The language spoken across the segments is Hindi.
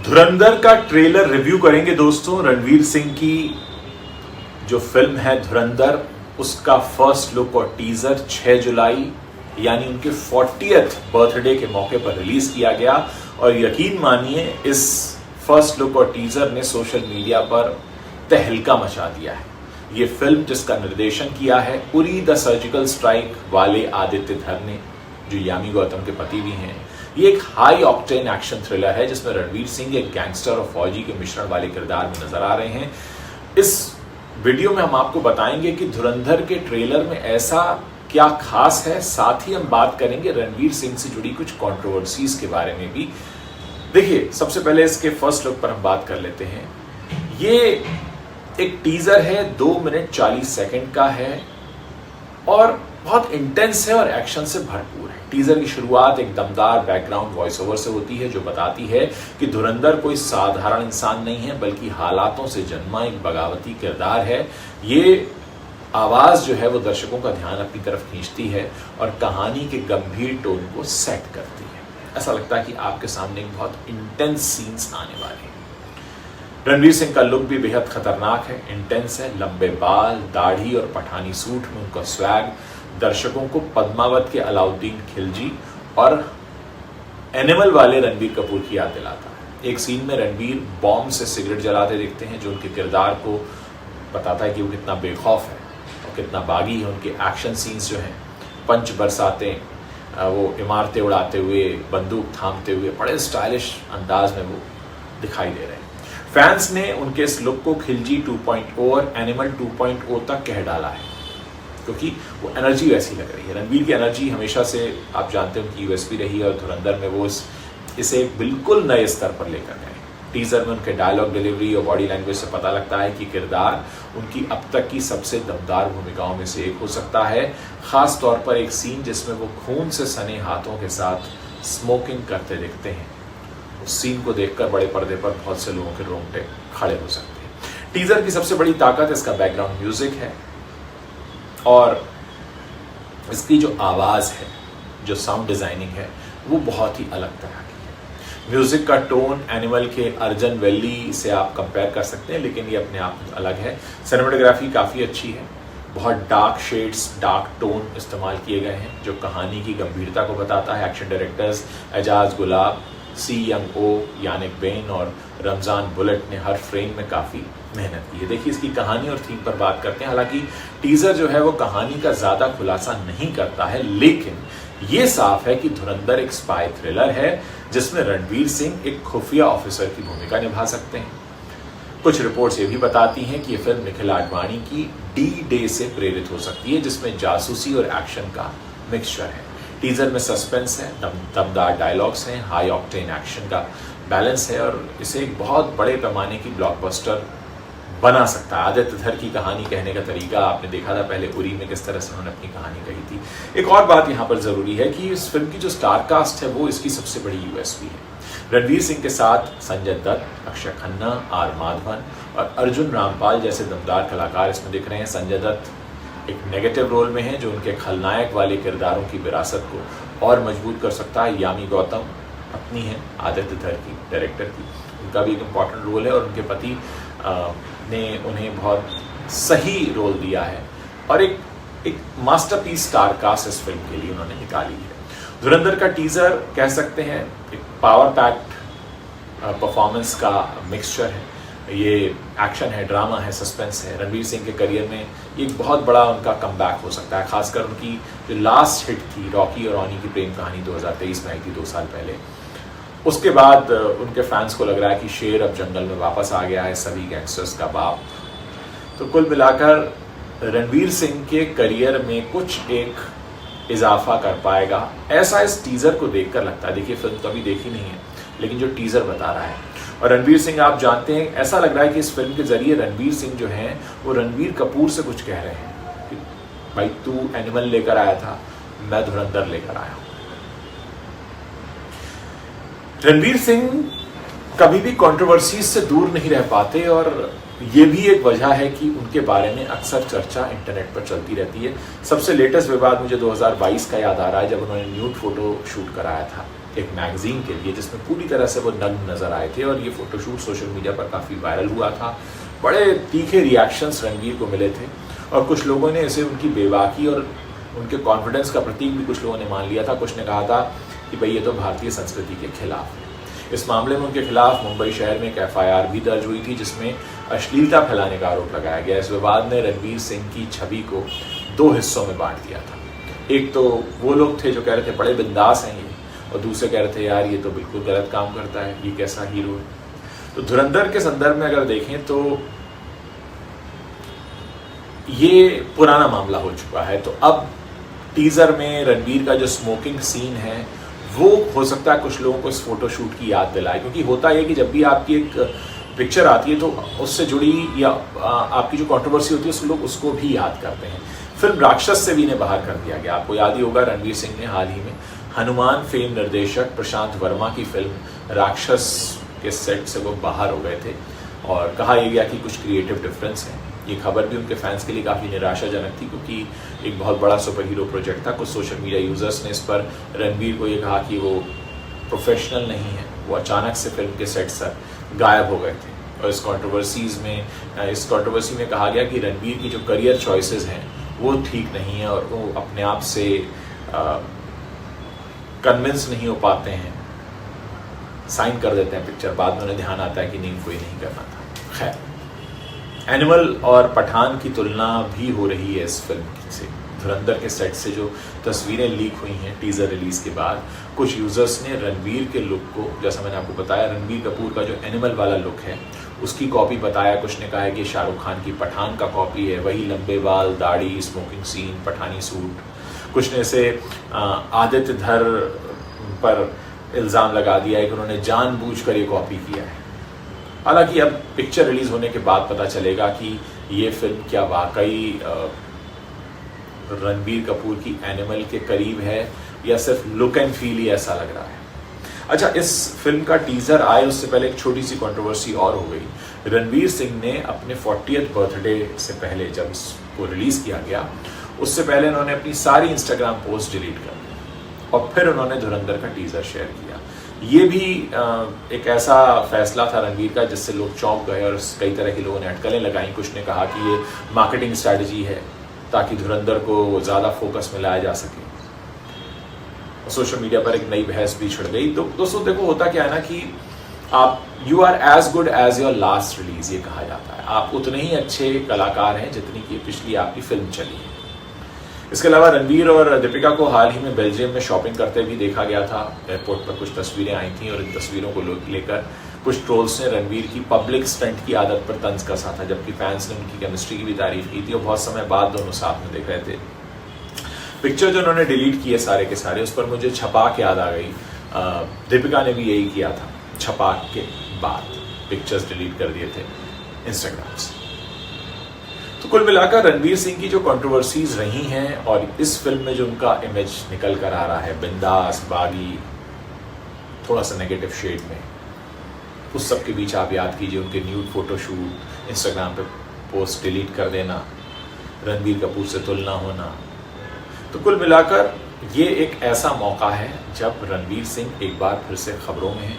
धुरंधर का ट्रेलर रिव्यू करेंगे दोस्तों। रणवीर सिंह की जो फिल्म है धुरंधर, उसका फर्स्ट लुक और टीजर 6 जुलाई यानी उनके 40th बर्थडे के मौके पर रिलीज किया गया और यकीन मानिए इस फर्स्ट लुक और टीजर ने सोशल मीडिया पर तहलका मचा दिया है। ये फिल्म जिसका निर्देशन किया है उरी द सर्जिकल स्ट्राइक वाले आदित्य धर ने, जो यामी गौतम के पति भी हैं। ये एक हाई ऑक्टेन एक्शन थ्रिलर है जिसमें रणवीर सिंह एक गैंगस्टर और फौजी के मिश्रण वाले किरदार में नजर आ रहे हैं। इस वीडियो में हम आपको बताएंगे कि धुरंधर के ट्रेलर में ऐसा क्या खास है, साथ ही हम बात करेंगे रणवीर सिंह से जुड़ी कुछ कंट्रोवर्सीज के बारे में भी। देखिए, सबसे पहले इसके फर्स्ट लुक पर हम बात कर लेते हैं। ये एक टीजर है, 2 मिनट 40 सेकंड का है और बहुत इंटेंस है और एक्शन से भरपूर है। टीजर की शुरुआत एक दमदार बैकग्राउंड वॉइस ओवर से होती है जो बताती है कि धुरंधर कोई साधारण इंसान नहीं है बल्कि हालातों से जन्मा एक बगावती किरदार है। ये आवाज जो है वो दर्शकों का ध्यान अपनी तरफ खींचती है और कहानी के गंभीर टोन को सेट करती है। ऐसा लगता है कि आपके सामने एक बहुत इंटेंस सीन्स आने वाले हैं। रणवीर सिंह का लुक भी बेहद खतरनाक है, इंटेंस है। लंबे बाल, दाढ़ी और पठानी सूट में उनका स्वैग दर्शकों को पद्मावत के अलाउद्दीन खिलजी और एनिमल वाले रणबीर कपूर की याद दिलाता है। एक सीन में रणबीर बॉम्ब से सिगरेट जलाते दिखते हैं जो उनके किरदार को बताता है कि वो कितना बेखौफ है और कितना बागी है। उनके एक्शन सीन्स जो हैं, पंच बरसाते, वो इमारतें उड़ाते हुए, बंदूक थामते हुए, बड़े स्टाइलिश अंदाज में वो दिखाई दे रहे हैं। फैंस ने उनके इस लुक को खिलजी 2.0 और एनिमल 2.0 तक कह डाला है क्योंकि वो एनर्जी वैसी लग रही है। रणबीर की एनर्जी हमेशा से आप जानते हैं उनकी यूएसपी रही है और धुरंधर में वो इसे बिल्कुल नए स्तर पर लेकर गए। टीजर में उनके डायलॉग डिलीवरी और बॉडी लैंग्वेज से पता लगता है कि किरदार उनकी अब तक की सबसे दमदार भूमिकाओं में से एक हो सकता है। खास तौर पर एक सीन जिसमें वो खून से सने हाथों के साथ स्मोकिंग करते दिखते हैं, उस सीन को देखकर बड़े पर्दे पर बहुत से लोगों के रोंगटे खड़े हो सकते हैं। टीजर की सबसे बड़ी ताकत इसका बैकग्राउंड म्यूजिक है और इसकी जो आवाज है, जो साउंड डिजाइनिंग है, वो बहुत ही अलग तरह की है। म्यूजिक का टोन एनिमल के अर्जन वैली से आप कंपेयर कर सकते हैं, लेकिन ये अपने आप में अलग है। सिनेमेटोग्राफी काफी अच्छी है, बहुत डार्क शेड्स, डार्क टोन इस्तेमाल किए गए हैं जो कहानी की गंभीरता को बताता है। एक्शन डायरेक्टर्स एजाज गुलाब, सी यंग ओ, यानिक बेन और रमजान बुलेट ने हर फ्रेम में काफी मेहनत की है। देखिए, इसकी कहानी और थीम पर बात करते हैं। हालांकि टीजर जो है वो कहानी का ज्यादा खुलासा नहीं करता है, लेकिन ये साफ है कि धुरंधर एक स्पाई थ्रिलर है जिसमें रणवीर सिंह एक खुफिया ऑफिसर की भूमिका निभा सकते हैं। कुछ रिपोर्ट्स ये भी बताती हैं कि ये फिल्म निखिल आडवाणी की डी डे से प्रेरित हो सकती है जिसमें जासूसी और एक्शन का मिक्सचर है। टीजर में सस्पेंस है, दमदार डायलॉग्स हैं, हाई ऑक्टेन एक्शन का बैलेंस है और इसे एक बहुत बड़े पैमाने की ब्लॉकबस्टर बना सकता है। आदित्य धर की कहानी कहने का तरीका आपने देखा था पहले उरी में किस तरह से उन्होंने अपनी कहानी कही थी। एक और बात यहाँ पर जरूरी है कि इस फिल्म की जो स्टार कास्ट है वो इसकी सबसे बड़ी यूएसपी है। रणवीर सिंह के साथ संजय दत्त, अक्षय खन्ना, आर माधवन और अर्जुन रामपाल जैसे दमदार कलाकार इसमें दिख रहे हैं। संजय दत्त एक नेगेटिव रोल में है जो उनके खलनायक वाले किरदारों की विरासत को और मजबूत कर सकता है। यामी गौतम पत्नी है आदित्य धर की, डायरेक्टर की, उनका भी एक इम्पॉर्टेंट रोल है और उनके पति ने उन्हें बहुत सही रोल दिया है और एक मास्टरपीस स्टार कास्ट इस फिल्म के लिए उन्होंने निकाली है। धुरंधर का टीजर कह सकते हैं एक पावर पैक्ड परफॉर्मेंस का मिक्सचर है। ये एक्शन है, ड्रामा है, सस्पेंस है। रणवीर सिंह के करियर में ये एक बहुत बड़ा उनका कमबैक हो सकता है, खासकर उनकी जो लास्ट हिट थी रॉकी और रॉनी की प्रेम कहानी 2023 में आई थी, 2 साल पहले। उसके बाद उनके फैंस को लग रहा है कि शेर अब जंगल में वापस आ गया है, सभी गैंगस्टर्स का बाप। तो कुल मिलाकर रणवीर सिंह के करियर में कुछ एक इजाफा कर पाएगा, ऐसा इस टीजर को देखकर लगता है। देखिए, फिल्म तो अभी देखी नहीं है, लेकिन जो टीजर बता रहा है और रणवीर सिंह आप जानते हैं, ऐसा लग रहा है कि इस फिल्म के जरिए रणवीर सिंह जो हैं वो रणवीर कपूर से कुछ कह रहे हैं कि भाई तू एनिमल लेकर आया था, मैं धुरंधर लेकर आया हूं। रणवीर सिंह कभी भी कंट्रोवर्सीज से दूर नहीं रह पाते और ये भी एक वजह है कि उनके बारे में अक्सर चर्चा इंटरनेट पर चलती रहती है। सबसे लेटेस्ट विवाद मुझे 2022 का याद आ रहा है, जब उन्होंने न्यूड फोटो शूट कराया था एक मैगजीन के लिए, जिसमें पूरी तरह से वो नग्न नजर आए थे, और ये फोटोशूट सोशल मीडिया पर काफ़ी वायरल हुआ था। बड़े तीखे रिएक्शंस रणवीर को मिले थे, और कुछ लोगों ने इसे उनकी बेबाकी और उनके कॉन्फिडेंस का प्रतीक भी कुछ लोगों ने मान लिया था। कुछ ने कहा था कि भाई ये तो भारतीय संस्कृति के खिलाफ है। इस मामले में उनके खिलाफ मुंबई शहर में एक FIR भी दर्ज हुई थी, जिसमें अश्लीलता फैलाने का आरोप लगाया गया। इस विवाद ने रणवीर सिंह की छवि को 2 हिस्सों में बांट दिया था। एक तो वो लोग थे जो कह रहे थे बड़े बिंदास हैं ये, और दूसरे कह रहे थे यार ये तो बिल्कुल गलत काम करता है, ये कैसा हीरो है। तो धुरंधर के संदर्भ में अगर देखें तो ये पुराना मामला हो चुका है। तो अब टीजर में रणवीर का जो स्मोकिंग सीन है वो हो सकता है कुछ लोगों को इस फोटोशूट की याद दिलाए, क्योंकि होता है कि जब भी आपकी एक पिक्चर आती है तो उससे जुड़ी या आपकी जो कंट्रोवर्सी होती है उसको लोग उसको भी याद करते हैं। फिल्म राक्षस से भी इन्हें बाहर कर दिया गया। आपको याद ही होगा रणवीर सिंह ने हाल ही में हनुमान फिल्म निर्देशक प्रशांत वर्मा की फिल्म राक्षस के सेट से वो बाहर हो गए थे, और कहा यह गया कि कुछ क्रिएटिव डिफरेंस है। ये खबर भी उनके फैंस के लिए काफ़ी निराशाजनक थी, क्योंकि एक बहुत बड़ा सुपर हीरो प्रोजेक्ट था। कुछ सोशल मीडिया यूजर्स ने इस पर रणवीर को ये कहा कि वो प्रोफेशनल नहीं है, वो अचानक से फिल्म के सेट से गायब हो गए थे। और इस कंट्रोवर्सी में कहा गया कि रणवीर की जो करियर चॉइसेस हैं वो ठीक नहीं है, और वो अपने आप से कन्विंस नहीं हो पाते हैं, साइन कर देते हैं पिक्चर, बाद में उन्हें ध्यान आता है कि नहीं कोई नहीं करना था। खैर, एनिमल और पठान की तुलना भी हो रही है इस फिल्म से। धुरंधर के सेट से जो तस्वीरें लीक हुई हैं टीजर रिलीज के बाद, कुछ यूजर्स ने रणवीर के लुक को, जैसा मैंने आपको बताया रणवीर कपूर का जो एनिमल वाला लुक है उसकी कॉपी बताया। कुछ ने कहा है कि शाहरुख खान की पठान का कॉपी है, वही लंबे बाल, दाढ़ी, स्मोकिंग सीन, पठानी सूट। कुछ ने इसे आदित्य धर पर इल्ज़ाम लगा दिया है कि उन्होंने जानबूझकर ये कॉपी किया है। हालांकि अब पिक्चर रिलीज होने के बाद पता चलेगा कि ये फिल्म क्या वाकई रणबीर कपूर की एनिमल के करीब है या सिर्फ लुक एंड फील ही ऐसा लग रहा है। अच्छा, इस फिल्म का टीजर आए उससे पहले एक छोटी सी कंट्रोवर्सी और हो गई। रणवीर सिंह ने अपने 40th बर्थडे से पहले, जब इसको रिलीज किया गया उससे पहले उन्होंने अपनी सारी इंस्टाग्राम पोस्ट डिलीट कर दी, और फिर उन्होंने धुरंधर का टीजर शेयर किया। ये भी एक ऐसा फैसला था रणवीर का जिससे लोग चौंक गए, और कई तरह के लोगों ने अटकलें लगाई। कुछ ने कहा कि ये मार्केटिंग स्ट्रैटेजी है ताकि धुरंधर को ज़्यादा फोकस में लाया जा सके। सोशल मीडिया पर एक नई बहस भी छिड़ गई। तो दोस्तों देखो, होता क्या है ना कि आप you are as good as your last release, ये कहा जाता है। आप उतने ही अच्छे कलाकार हैं जितनी की पिछली आपकी फिल्म चली है। इसके अलावा रणवीर और दीपिका को हाल ही में बेल्जियम में शॉपिंग करते भी देखा गया था। एयरपोर्ट पर कुछ तस्वीरें आई थी, और इन तस्वीरों को लेकर कुछ ट्रोल्स ने रणवीर की पब्लिक स्टंट की आदत पर तंज कसा था, जबकि फैंस ने उनकी केमिस्ट्री की भी तारीफ की थी, और बहुत समय बाद दोनों साथ में देख रहे थे। पिक्चर जो उन्होंने डिलीट किए सारे के सारे, उस पर मुझे छपाक याद आ गई। दीपिका ने भी यही किया था, छपाक के बाद पिक्चर्स डिलीट कर दिए थे इंस्टाग्राम से। तो कुल मिलाकर रणवीर सिंह की जो कंट्रोवर्सीज रही हैं, और इस फिल्म में जो उनका इमेज निकल कर आ रहा है, बिंदास, बागी, थोड़ा सा नेगेटिव शेड में, उस सब के बीच आप याद कीजिए उनके न्यूड फोटोशूट, इंस्टाग्राम पे पोस्ट डिलीट कर देना, रणबीर कपूर से तुलना होना। तो कुल मिलाकर ये एक ऐसा मौका है जब रणवीर सिंह एक बार फिर से खबरों में हैं,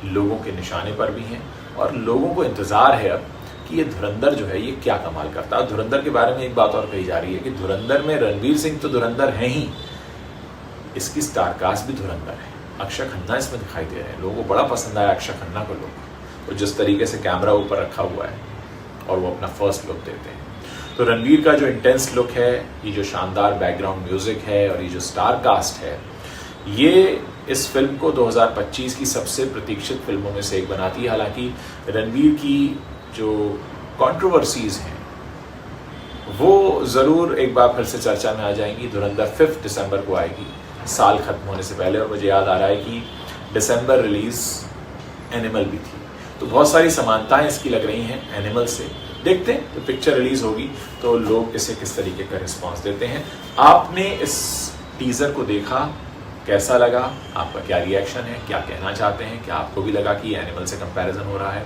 लोगों के निशाने पर भी हैं, और लोगों को इंतज़ार है अब कि ये धुरंधर जो है ये क्या कमाल करता है। धुरंधर के बारे में एक बात और कही जा रही है कि धुरंधर में रणवीर सिंह तो धुरंधर है ही, इसकी स्टारकास्ट भी धुरंधर है। अक्षय खन्ना इसमें दिखाई दे रहे हैं। लोगों को बड़ा पसंद आया अक्षय खन्ना को, लोग तो जिस तरीके से कैमरा ऊपर रखा हुआ है और वो अपना फर्स्ट लुक देते हैं। तो रणवीर का जो इंटेंस लुक है, ये जो शानदार बैकग्राउंड म्यूजिक है, और ये जो स्टार कास्ट है, ये इस फिल्म को 2025 की सबसे प्रतीक्षित फिल्मों में से एक बनाती है। हालांकि रणवीर की जो कंट्रोवर्सीज हैं वो ज़रूर एक बार फिर से चर्चा में आ जाएंगी। धुरंधर 5 दिसंबर को आएगी, साल खत्म होने से पहले, और मुझे याद आ रहा है कि दिसंबर रिलीज एनिमल भी थी। तो बहुत सारी समानताएं इसकी लग रही हैं एनिमल से। देखते हैं तो पिक्चर रिलीज होगी तो लोग इसे किस तरीके का रिस्पॉन्स देते हैं। आपने इस टीजर को देखा, कैसा लगा, आपका क्या रिएक्शन है, क्या कहना चाहते हैं, क्या आपको भी लगा कि एनिमल से कंपैरिजन हो रहा है?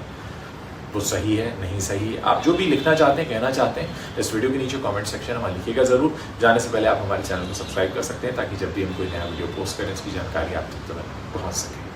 वो सही है नहीं सही है, आप जो भी लिखना चाहते हैं कहना चाहते हैं इस वीडियो के नीचे कमेंट सेक्शन में लिखिएगा ज़रूर। जाने से पहले आप हमारे चैनल को सब्सक्राइब कर सकते हैं ताकि जब भी हम कोई नया वीडियो पोस्ट करें उसकी जानकारी आप तक तुरंत पहुँच सके।